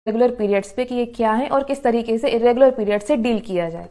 Irregular periods पे कि ये क्या है और किस तरीके से इरेगुलर पीरियड से डील किया जाए।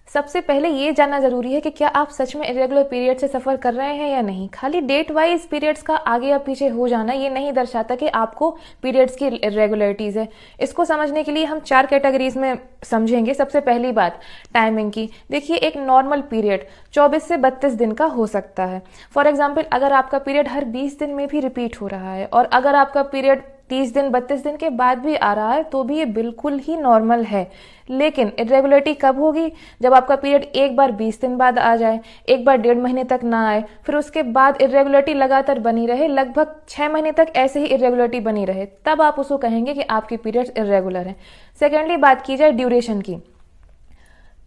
सबसे पहले ये जानना जरूरी है कि क्या आप सच में इरेगुलर पीरियड से सफर कर रहे हैं या नहीं। खाली डेट वाइज पीरियड्स का आगे या पीछे हो जाना ये नहीं दर्शाता कि आपको पीरियड्स की इरेगुलरिटीज है। इसको समझने के लिए हम 4 कैटेगरीज में समझेंगे। सबसे पहली बात टाइमिंग की। देखिए, एक नॉर्मल पीरियड 24 से 32 दिन का हो सकता है। फॉर एग्जाम्पल, अगर आपका पीरियड हर 20 दिन में भी रिपीट हो रहा है और अगर आपका पीरियड 30 दिन 32 दिन के बाद भी आ रहा है तो भी ये बिल्कुल ही नॉर्मल है। लेकिन इरेगुलरिटी कब होगी? जब आपका पीरियड एक बार 20 दिन बाद आ जाए, एक बार 1.5 महीने तक ना आए, फिर उसके बाद इरेगुलरिटी लगातार बनी रहे, लगभग 6 महीने तक ऐसे ही इरेगुलरिटी बनी रहे, तब आप उसको कहेंगे कि आपकी पीरियड्स इरेगुलर है। सेकेंडली, बात की जाए ड्यूरेशन की।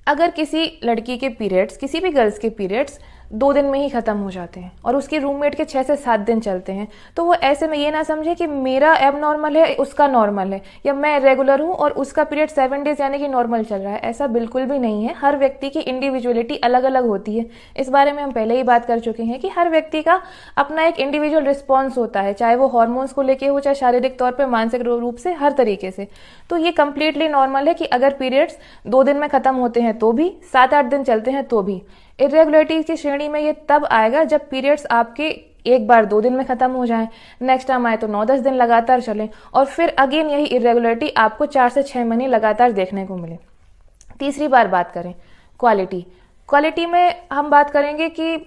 अगर किसी लड़की के पीरियड्स, किसी भी गर्ल्स के पीरियड्स 2 दिन में ही खत्म हो जाते हैं और उसकी रूममेट के 6 से 7 दिन चलते हैं, तो वो ऐसे में ये ना समझे कि मेरा एब नॉर्मल है, उसका नॉर्मल है, या मैं रेगुलर हूँ और उसका पीरियड 7 डेज यानी कि नॉर्मल चल रहा है। ऐसा बिल्कुल भी नहीं है। हर व्यक्ति की इंडिविजुअलिटी अलग अलग होती है। इस बारे में हम पहले ही बात कर चुके हैं कि हर व्यक्ति का अपना एक इंडिविजुअल रिस्पॉन्स होता है, चाहे वो हॉर्मोन्स को लेके हो, चाहे शारीरिक तौर पर, मानसिक रूप से, हर तरीके से। तो ये कंप्लीटली नॉर्मल है कि अगर पीरियड्स 2 दिन में खत्म होते हैं तो भी, 7-8 दिन चलते हैं तो भी। इरेगुलरिटी की श्रेणी में ये तब आएगा जब पीरियड्स आपके एक बार 2 दिन में खत्म हो जाए, नेक्स्ट टाइम आए तो 9-10 दिन लगातार चले और फिर अगेन यही इरेगुलरिटी आपको 4 से 6 महीने लगातार देखने को मिले। तीसरी बार बात करें क्वालिटी। क्वालिटी में हम बात करेंगे कि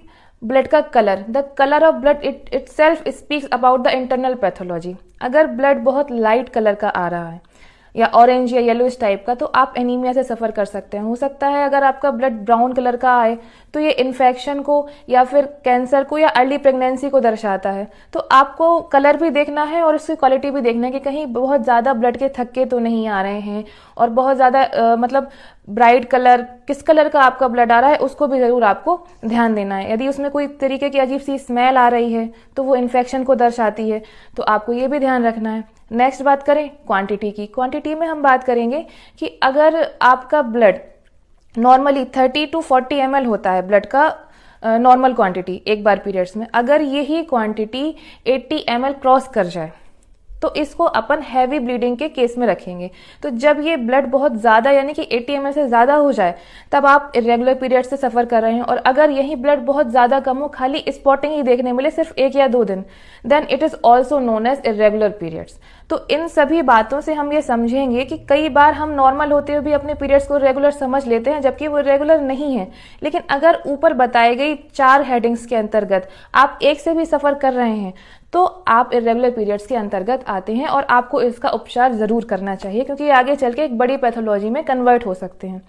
ब्लड का colour, the colour of blood it self speaks about the internal pathology. अगर ब्लड बहुत लाइट कलर का आ रहा है या ऑरेंज या येलोइश टाइप का, तो आप एनीमिया से सफर कर सकते हैं। हो सकता है अगर आपका ब्लड ब्राउन कलर का आए तो ये इन्फेक्शन को या फिर कैंसर को या अर्ली प्रेगनेंसी को दर्शाता है। तो आपको कलर भी देखना है और उसकी क्वालिटी भी देखना है कि कहीं बहुत ज्यादा ब्लड के थक्के तो नहीं आ रहे हैं और बहुत ज्यादा मतलब ब्राइट कलर, किस कलर का आपका ब्लड आ रहा है उसको भी जरूर आपको ध्यान देना है। यदि उसमें कोई तरीके की अजीब सी स्मेल आ रही है तो वो इन्फेक्शन को दर्शाती है, तो आपको ये भी ध्यान रखना है। नेक्स्ट बात करें क्वांटिटी की। क्वांटिटी में हम बात करेंगे कि अगर आपका ब्लड नॉर्मली 30 to 40 ml होता है ब्लड का नॉर्मल क्वांटिटी एक बार पीरियड्स में, अगर यही क्वांटिटी 80 ml क्रॉस कर जाए तो इसको अपन हैवी ब्लीडिंग के केस में रखेंगे। तो जब ये ब्लड बहुत ज्यादा यानी कि 80 ml से ज्यादा हो जाए तब आप इरेगुलर पीरियड से सफर कर रहे हैं। और अगर यही ब्लड बहुत ज्यादा कम हो, खाली स्पॉटिंग ही देखने मिले सिर्फ 1 या 2 दिन, then it is also known as irregular periods. तो इन सभी बातों से हम ये समझेंगे कि कई बार हम नॉर्मल होते हुए भी अपने पीरियड्स को रेगुलर समझ लेते हैं जबकि वो रेगुलर नहीं है। लेकिन अगर ऊपर बताई गई 4 हेडिंग्स के अंतर्गत आप एक से भी सफर कर रहे हैं तो आप इरेगुलर पीरियड्स के अंतर्गत आते हैं और आपको इसका उपचार जरूर करना चाहिए, क्योंकि ये आगे चल के एक बड़ी पैथोलॉजी में कन्वर्ट हो सकते हैं।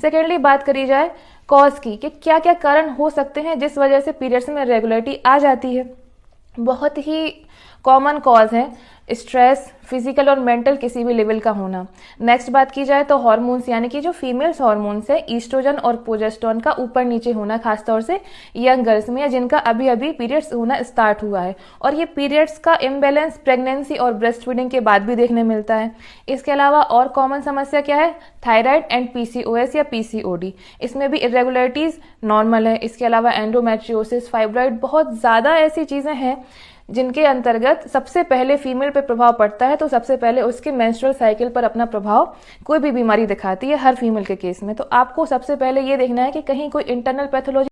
सेकेंडली, बात करी जाए कॉज की कि क्या क्या कारण हो सकते हैं जिस वजह से पीरियड्स में रेगुलरिटी आ जाती है। बहुत ही कॉमन कॉज है स्ट्रेस, फिजिकल और मेंटल किसी भी लेवल का होना। नेक्स्ट बात की जाए तो हार्मोन्स, यानी कि जो फीमेल्स हार्मोन्स है ईस्ट्रोजन और प्रोजेस्टेरोन का ऊपर नीचे होना, खासतौर से यंग गर्ल्स में या जिनका अभी अभी पीरियड्स होना स्टार्ट हुआ है। और ये पीरियड्स का इम्बैलेंस प्रेगनेंसी और ब्रेस्ट फीडिंग के बाद भी देखने मिलता है। इसके अलावा और कॉमन समस्या क्या है? थायराइड एंड पीसीओएस या पीसीओडी, इसमें भी इरेगुलरिटीज नॉर्मल है। इसके अलावा एंडोमेट्रियोसिस, फाइब्रॉइड, बहुत ज्यादा ऐसी चीजें हैं जिनके अंतर्गत सबसे पहले फीमेल पे प्रभाव पड़ता है, तो सबसे पहले उसके मेंस्ट्रुअल साइकिल पर अपना प्रभाव कोई भी बीमारी दिखाती है हर फीमेल के केस में। तो आपको सबसे पहले ये देखना है कि कहीं कोई इंटरनल पैथोलॉजी